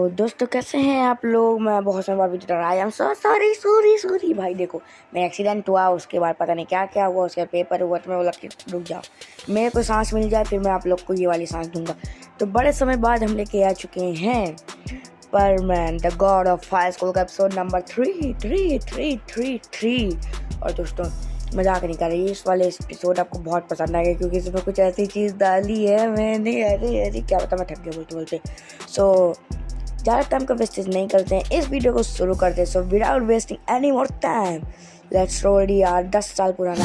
दोस्तों कैसे हैं आप लोग। मैं बहुत समय बाद video I am so sorry भाई। देखो मैं एक्सीडेंट हुआ, उसके बाद पता नहीं क्या क्या हुआ, उसके बाद पेपर हुआ, तो मैं बोला कि रुक जाओ, मेरे को सांस मिल जाए फिर मैं आप लोग को ये वाली सांस दूंगा। तो बड़े समय बाद हम लेके आ चुके हैं परमैन the god of high school का एपिसोड नंबर 3 और दोस्तों मजाक नहीं कर रही, इस वाले एपिसोड आपको बहुत पसंद आएगा क्योंकि इसमें कुछ ऐसी चीज़ डाली है मैंने, अरे क्या बता, मैं थक गया बोलते बोलते। सो ज़्यादा टाइम का वेस्टेज नहीं करते हैं, इस वीडियो को शुरू करते हैं। So without wasting any more time let's roll यार 10 साल पुराना।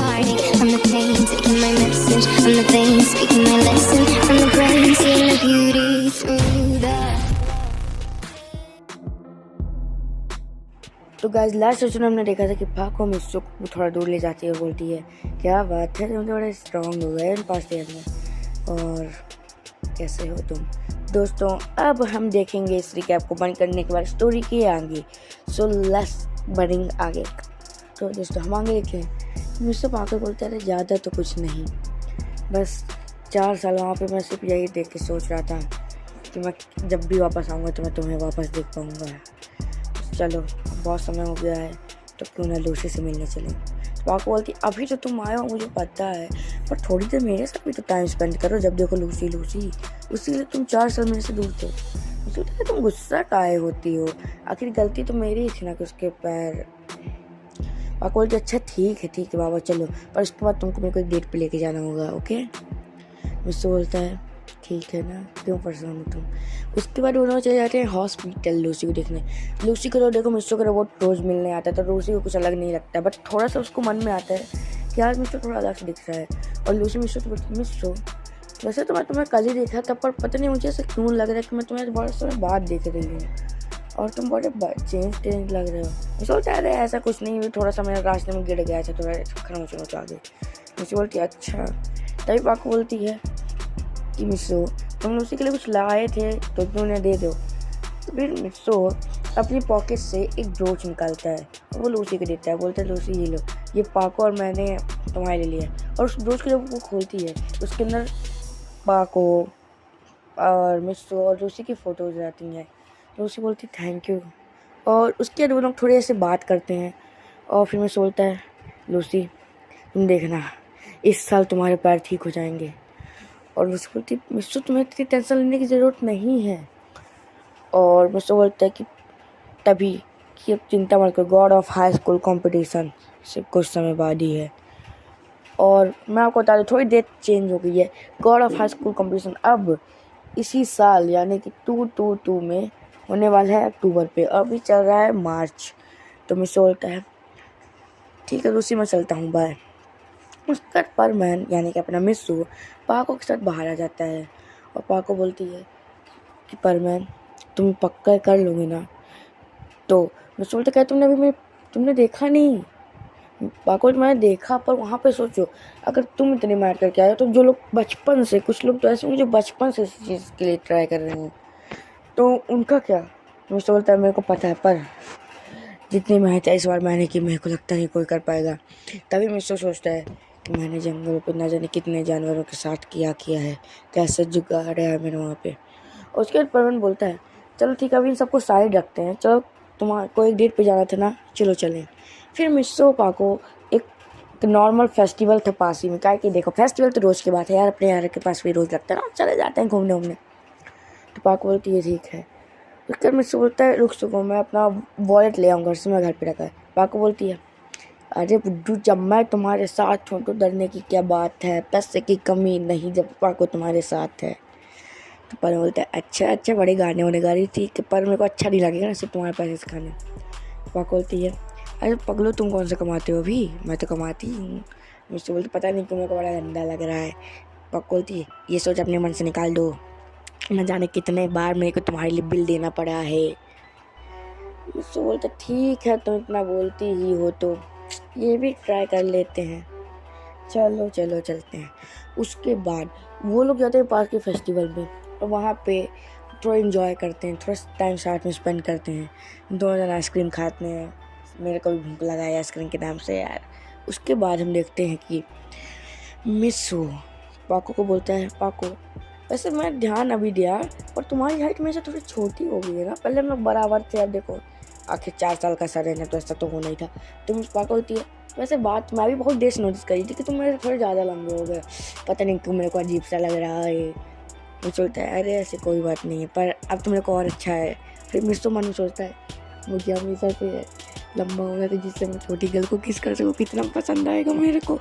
तो गाइस लास्ट सेशन में हमने देखा था कि पाको मिस्सो को थोड़ा दूर ले जाती है, बोलती है क्या बात है तुम थोड़े स्ट्रॉन्ग हो गए पास में, और कैसे हो तुम। दोस्तों अब हम देखेंगे इस रिकैप को बंद करने के बाद स्टोरी के आगे। सो लेट्स बनिंग आगे। तो दोस्तों हम आगे देखें, मिस्सो पाको बोलते हैं ज़्यादा तो कुछ नहीं, बस 4 साल वहाँ पे मैं सिर्फ यही देख के सोच रहा था कि मैं जब भी वापस आऊँगा तो मैं तुम्हें वापस देख पाऊँगा। चलो बहुत समय हो गया है तो क्यों ना लूसी से मिलने चले। पाको बोलती अभी तो तुम आए हो मुझे पता है, पर थोड़ी देर मेरे साथ भी तो टाइम स्पेंड करो। जब देखो लूसी उसीलिए तुम 4 साल मेरे से दूर थे, इसीलिए तुम गुस्सा काहे होती हो, आखिर गलती तो मेरी ही थी ना कि उसके पैर। पाको बोलती अच्छा ठीक है बाबा चलो, पर उसके बाद तुमको मेरे को एक डेट पे लेके जाना होगा, ओके। मिस्सो बोलता है ठीक है ना, क्यों परेशान हो तुम। उसके बाद दोनों चले जाते हैं हॉस्पिटल लूसी को देखने। लूसी को तो देखो मिस्सो को रोबोट रोज़ मिलने आता है तो लूसी को कुछ अलग नहीं लगता है, बट थोड़ा सा उसको मन में आता है कि यार मिस्सो थोड़ा अलग से दिख रहा है। और लूसी मिस्सो तो बोलती मिस्सो वैसे तो मैं तुम्हें कल ही देखा था, पर पता नहीं मुझे ऐसा क्यों लग रहा है कि मैं तुम्हें बड़े समय बाद देख रही हूँ और तुम बड़े चेंज लग रहे हो। मिस्सो बोलता है ऐसा कुछ नहीं, थोड़ा सा मेरा रास्ते में गिर गया था, थोड़ा खरोच आ गई। मिस्सो बोलती है अच्छा। तभी पाको बोलती है कि मिस्सो तुम लूसी के लिए कुछ लाए थे तो तुम उन्हें दे दो। तो फिर मिस्सो अपनी पॉकेट से एक ब्रोच निकालता है और वो लूसी को देता है, बोलता है लूसी ये लो, ये पाको और मैंने तुम्हारे लिए लिया। और उस ब्रोच को जब वो खोलती है उसके अंदर पाको और मिस्सो और लूसी की फ़ोटोज़ रहती हैं। लूसी बोलती थैंक यू, और उसके बाद वो लोग थोड़ी ऐसे बात करते हैं। और फिर मिस्सो बोलता है लूसी तुम देखना इस साल तुम्हारे पैर ठीक हो जाएंगे। और मिस्सो बोलती मिस्सो तुम्हें इतनी टेंशन लेने की ज़रूरत नहीं है। और मिस्सो बोलता है कि तभी कि अब चिंता मत करो, God of high school competition सिर्फ कुछ समय बाद ही है। और मैं आपको बता दूँ थोड़ी डेट चेंज हो गई है, God of high school competition अब इसी साल यानी कि 2 में होने वाला है अक्टूबर पे, अभी चल रहा है मार्च। तो मिस्सो बोलता है ठीक है उसी में चलता हूँ बाय। उसका परमैन यानी कि अपना मिस्सो पाको के साथ बाहर आ जाता है और पाको बोलती है कि परमैन तुम पक्का कर लोगे ना। तो मिस्सो बोलता है तुमने देखा नहीं। पाको मैंने देखा, पर वहाँ पे सोचो अगर तुम इतनी मेहनत करके आए तो जो लोग बचपन से, कुछ लोग तो ऐसे होंगे जो बचपन से इस चीज़ के लिए ट्राई कर रहे हैं, तो उनका क्या। मिस्सो बोलता है मेरे को पता है, पर जितनी मेहनत है इस बार मैंने की मेरे को लगता नहीं कोई कर पाएगा। तभी मिस्सो सोचता है कि मैंने जंगलों पे न जाने कितने जानवरों के साथ किया है, कैसे जुगाड़ है मैंने वहाँ पे। उसके बाद परवन बोलता है चलो ठीक है अभी इन सबको साइड रखते हैं, चलो तुम्हारे एक डेट पे जाना था ना, चलो चलें। फिर मिस्सो पाको एक नॉर्मल फेस्टिवल था पास ही में, क्या कि देखो फेस्टिवल तो रोज़ की बात है यार, अपने यार के पास भी रोज़ लगता है ना, चले जाते हैं घूमने। तो पाको बोलती है ठीक है। उसके बाद मिस्सो बोलता है रुक सको मैं अपना वॉलेट ले आऊँगा, उससे मैं घर पे रखा है। पाको बोलती है अरे बुड्ढू जब मैं तुम्हारे साथ हूँ तो डरने की क्या बात है, पैसे की कमी नहीं जब पाको तुम्हारे साथ है। तो पर बोलता है अच्छा बड़े गाने होने गा रही थी कि पर मेरे को अच्छा नहीं लगेगा ना सिर्फ तुम्हारे पैसे से खाने। पाको बोलती है अरे पगलो तुम कौन से कमाते हो, अभी मैं तो कमाती हूँ। मुझसे बोलती पता नहीं क्यों मेरे को बड़ा गंदा लग रहा है। पाको बोलती है ये सोच अपने मन से निकाल दो, न जाने कितने बार मेरे को तुम्हारे लिए बिल देना पड़ा है। मुझसे बोलता ठीक है तुम इतना बोलती ही हो तो ये भी ट्राई कर लेते हैं, चलो चलते हैं। उसके बाद वो लोग जाते हैं पार्क के फेस्टिवल में और वहाँ पे थोड़ा इन्जॉय करते हैं, थोड़ा टाइम साथ में स्पेंड करते हैं, दोनों जन आइसक्रीम खाते हैं। मेरे को भी भूख लगा है आइसक्रीम के नाम से यार। उसके बाद हम देखते हैं कि मिस्सो पाको को बोलता है पाको वैसे मैं ध्यान अभी दिया और तुम्हारी हाइट में से थोड़ी छोटी हो गई है ना, पहले हम लोग बराबर थे, अब देखो आखिर 4 साल का सर है ना, तो ऐसा तो होना ही था। तुम इस पागल होती है। वैसे बात मैं भी बहुत देर से नोटिस करी थी कि तुम मेरे से थोड़े ज़्यादा लंबे हो गए, पता नहीं क्यों मेरे को अजीब सा लग रहा है। वो सोचता है अरे ऐसे कोई बात नहीं है, पर अब तो मेरे को और अच्छा है। फिर मिस तो मन में सोचता है मुझे हमेशा से लंबा हो गया था जिससे मैं छोटी गर्ल को किस कर सकूँ, कितना पसंद आएगा मेरे को।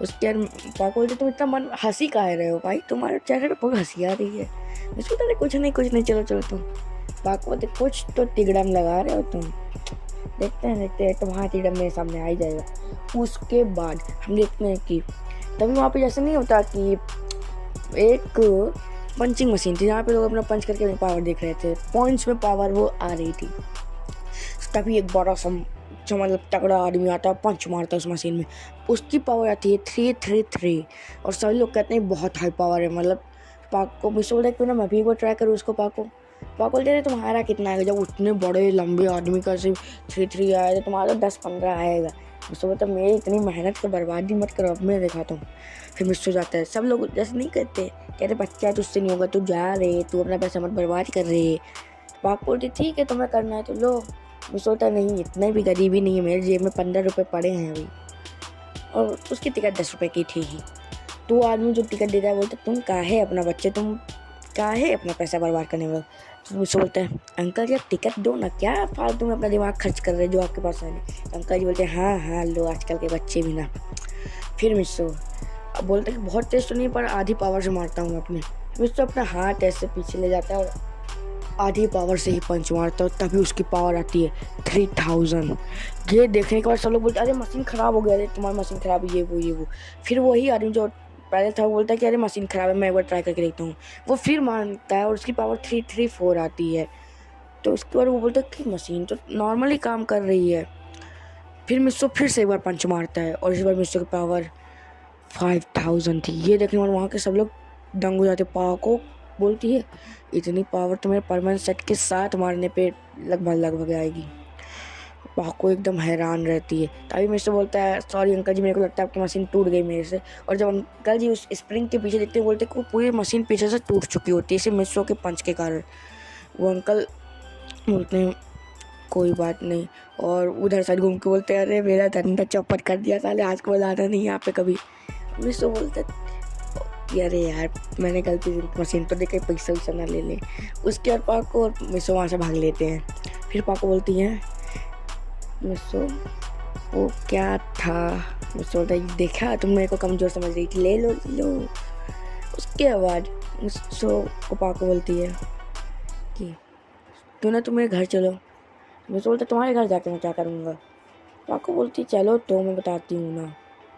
उसके बाद पापा बोलते तुम इतना मन हंसी काहे रहे हो भाई, तुम्हारे चेहरे पे बहुत हंसी आ रही है। मैं सोचता था कुछ नहीं चलो तुम। पापा बोलते कुछ तो तिगड़म लगा रहे हो तुम, देखते हैं तुम्हारा तिगड़म मेरे सामने आ ही जाएगा। उसके बाद हम देखते हैं कि तभी वहाँ पे जैसे नहीं होता कि एक पंचिंग मशीन थी जहाँ पे लोग अपना पंच करके पावर देख रहे थे, पॉइंट्स में पावर वो आ रही थी। तभी एक बड़ा सा मतलब तगड़ा आदमी आता है, पंच मारता है उस मशीन में, उसकी पावर आती है 333 और सभी लोग कहते हैं बहुत हाई पावर है। मतलब पाक को मिस बोलता है क्यों ना मैं भी एक बार ट्राई करूँ उसको। पाक बोलते थे तुम्हारा कितना आएगा, जब उतने बड़े लंबे आदमी का सिर्फ 3 आया तो तुम्हारा तो 10-15 आएगा। मिस्टर बोलता मेरी इतनी मेहनत का बर्बादी मत करो, अब मैं दिखाता हूँ। फिर मिस्टर जाता है, सब लोग जैसे नहीं कहते बच्चा तुझसे नहीं होगा, तू जा रहे, तू अपना पैसा मत बर्बाद कर रहे। पाक बोलती ठीक है तुम्हें करना है तो लो। मैं सोचता नहीं इतने भी गरीबी नहीं है, मेरे जेब में 15 रुपये पड़े हैं अभी, और उसकी टिकट 10 रुपये की थी ही। तो आदमी जो टिकट देता है बोलता तुम काहे अपना बच्चे, तुम काहे अपना पैसा बर्बाद करने वाला। तो मुझसे बोलता है अंकल यार टिकट दो ना, क्या फालतू में अपना दिमाग खर्च कर रहे जो आपके पास है नहीं। अंकल जी बोलते हैं हाँ लो आजकल के बच्चे भी ना। फिर मिस्सो अब बोलते हैं कि बहुत तेज तो नहीं पर आधी पावर से मारता हूँ अपने। मिस्सो अपना हाथ ऐसे पीछे ले जाता है और आधी पावर से ही पंच मारता है, तभी उसकी पावर आती है 3000। ये देखने के बाद सब लोग बोलते अरे मशीन ख़राब हो गया, अरे तुम्हारी मशीन ख़राब है, ये वो। फिर वही आदमी जो पहले था वो बोलता है कि अरे मशीन ख़राब है, मैं एक बार ट्राई करके देखता हूँ। वो फिर मारता है और उसकी पावर 334 आती है। तो उसके बाद वो बोलता है कि मशीन तो नॉर्मली काम कर रही है। फिर मिस्सो फिर से एक बार पंच मारता है और इस बार मिस्सो की पावर 5000 थी। ये देखने वाले वहाँ के सब लोग दंग हो जाते। पावर को बोलती है इतनी पावर तो मेरे परमानेंट सेट के साथ मारने पे लगभग आएगी। पाको एकदम हैरान रहती है। तभी मेरे से बोलता है सॉरी अंकल जी, मेरे को लगता है आपकी मशीन टूट गई मेरे से। और जब अंकल जी उस स्प्रिंग के पीछे देखते हैं बोलते हैं कि वो पूरी मशीन पीछे से टूट चुकी होती है, सिर्फ मिस्सो के पंच के कारण। वो अंकल बोलते हैं कोई बात नहीं, और उधर साइड घूम के बोलते हैं अरे मेरा धंधा चौपट कर दिया साले, आज को लाना नहीं यहाँ पे कभी। मिस्सो बोलते अरे यार मैंने गलती से मशीन तो देखे, पैसा वैसा ना ले ले। उसके बाद पाको और मिस्सो वहाँ से भाग लेते हैं। फिर पाको बोलती है मिस्सो वो क्या था। मिस्सो बोलता है देखा तुम मेरे को कमज़ोर समझ रही थी, ले लो। उसके बाद मिस्सो को पाको बोलती है कि क्यों ना तुम मेरे घर चलो। मिस्सो बोलता तुम्हारे घर जाके मैं क्या करूँगा। पाको बोलती चलो तो मैं बताती हूँ ना।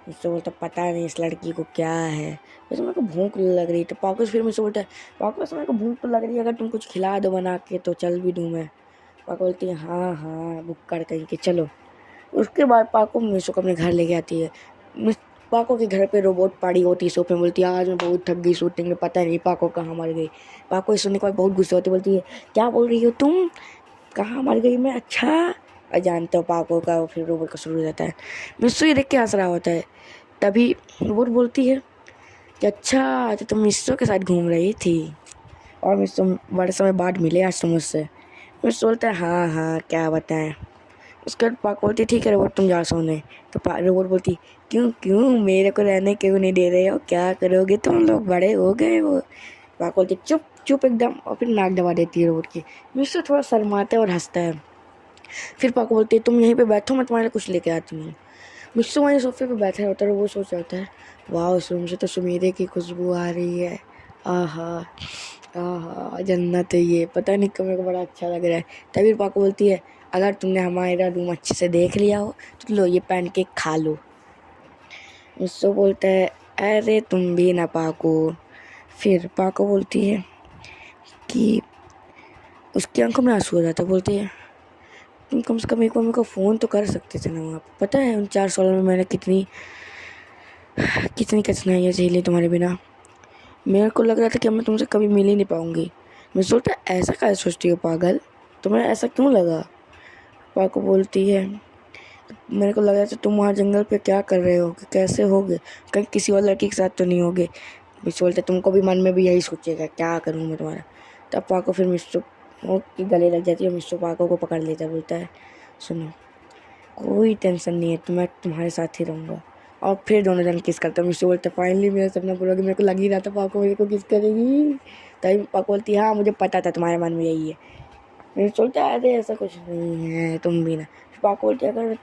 मुझसे बोलता पता नहीं इस लड़की को क्या है, वैसे मेरे को भूख लग रही। तो पाको फिर मुझसे बोलता है पाको मेरे को भूख तो लग रही है, अगर तुम कुछ खिला दो बना के तो चल भी दूँ मैं। पाको बोलती है हाँ बुक कर कहीं के चलो। उसके बाद पाको मिस्सो को अपने घर लेके आती है। पाको के घर पे रोबोट पार्टी होती है। सोफे बोलती है आज मैं बहुत थक गई शूटिंग में, पता नहीं पाको कहाँ मर गई। पाको सुनने के बाद बहुत गुस्सा होती बोलती है क्या बोल रही हो तुम, कहाँ मर गई मैं, अच्छा। और जानते हो पाको का फिर रोबोट का शुरू हो जाता है। मिस्सो ये देख के हंस रहा होता है। तभी रोबोट बोलती है कि अच्छा तो तुम मिस्सो के साथ घूम रही थी और मिस्सो बड़े समय बाद मिले आज तुम मुझसे। मिस्सो बोलता है हाँ क्या बताएं। उसके बाद पाको बोलती ठीक है रोबोट तुम जा सोने। तो रोबोट बोलती क्यों मेरे को रहने क्यों नहीं दे रहे हो, क्या करोगे तुम लोग, बड़े हो गए हो। पाको बोलती चुप एकदम, और फिर नाक दबा देती है रोबोट की। मिस्सो थोड़ा शर्माता है और हंसता है। फिर पाको बोलती है तुम यहीं पे बैठो, मैं तुम्हारे लिए कुछ लेके आती हूँ। मिस्सो वहीं सोफे पे बैठा होता है और वो सोच रहा है वाह उस रूम से तो सुमीरे की खुशबू आ रही है, आहा जन्नत है ये, पता नहीं क्यों मेरे को बड़ा अच्छा लग रहा है। तभी पाको बोलती है अगर तुमने हमारा रूम अच्छे से देख लिया हो तो लो ये पैन केक खा लो। मिस्सो बोलता है अरे तुम भी ना पाको। फिर पाको बोलती है कि उसकी आंखों में आंसू हो जाता है। बोलती है तुम कम से कम एक बार मेरे को फ़ोन तो कर सकते थे ना। वहाँ पता है उन 4 सालों में मैंने कितनी कठिनाइयाँ झेली तुम्हारे बिना। मेरे को लग रहा था कि मैं तुमसे कभी मिल ही नहीं पाऊँगी। मैं सोचता ऐसा क्या सोचती हो पागल, तुम्हें ऐसा क्यों लगा। पाको बोलती है मेरे को लग रहा था तुम वहाँ जंगल पे क्या कर रहे हो, कैसे होगे, कहीं किसी और लड़की के साथ तो नहीं होगे। मैं बोलते तुमको भी मन में भी यही सोचेगा क्या करूँ मैं तुम्हारा। तब पाको फिर मिस्टर की गले लग जाती है, मिस्टर पाको को पकड़ लेता है, बोलता है सुनो कोई टेंशन नहीं है, तो मैं तुम्हारे साथ ही रहूँगा। और फिर दोनों जन किस करते हैं। मिस्टर बोलते हैं फाइनली मेरा सपना पूरा हो गया, मेरे को लग ही रहा था पाको मेरे को किस करेगी। तभी पाको बोलती है हाँ मुझे पता था तुम्हारे मन में यही है। मेरे बोलता है अरे ऐसा कुछ नहीं है, तुम भी ना। पाको बोलती है अगर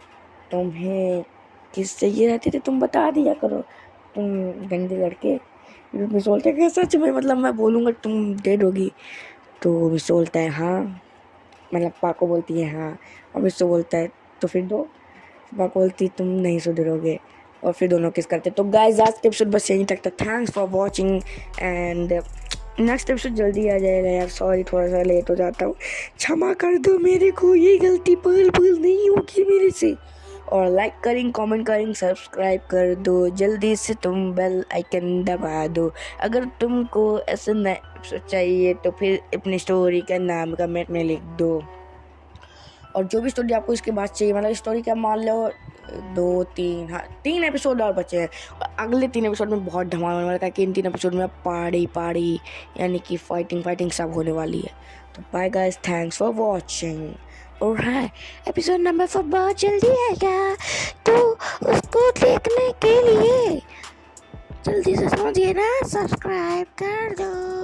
तुम्हें किस चाहिए रहती थी तुम बता दिया करो, तुम गंदे लड़के। मिस बोलते हैं कि सच में, मतलब मैं बोलूँगा तुम डेड होगी। तो मिस बोलता है हाँ, मतलब पाको बोलती है हाँ, और मिस बोलता है तो फिर दो। पाको बोलती तुम नहीं सुधरोगे, और फिर दोनों किस करते। तो गाइस आज का एपिसोड बस यहीं तक था। Thanks for watching and next episode जल्दी आ जाएगा यार। सॉरी थोड़ा सा लेट हो जाता हूँ, क्षमा कर दो मेरे को, ये गलती पल पल नहीं होगी मेरे से। और लाइक करें, कमेंट करें, सब्सक्राइब कर दो, जल्दी से तुम बेल आइकन दबा दो। अगर तुमको ऐसे नए एपिसोड चाहिए तो फिर अपनी स्टोरी का नाम कमेंट में लिख दो। और जो भी स्टोरी आपको इसके बाद चाहिए, मतलब स्टोरी क्या मान लो 2-3, हाँ 3 एपिसोड और बचे हैं। और अगले 3 एपिसोड में बहुत धमाल होने वाला है कि इन 3 एपिसोड में पाड़ी यानी कि फाइटिंग सब होने वाली है। तो bye guys, thanks for watching. और हाँ, एपिसोड नंबर 4 बहुत जल्दी आएगा, तो उसको देखने के लिए जल्दी से समझिए ना, सब्सक्राइब कर दो।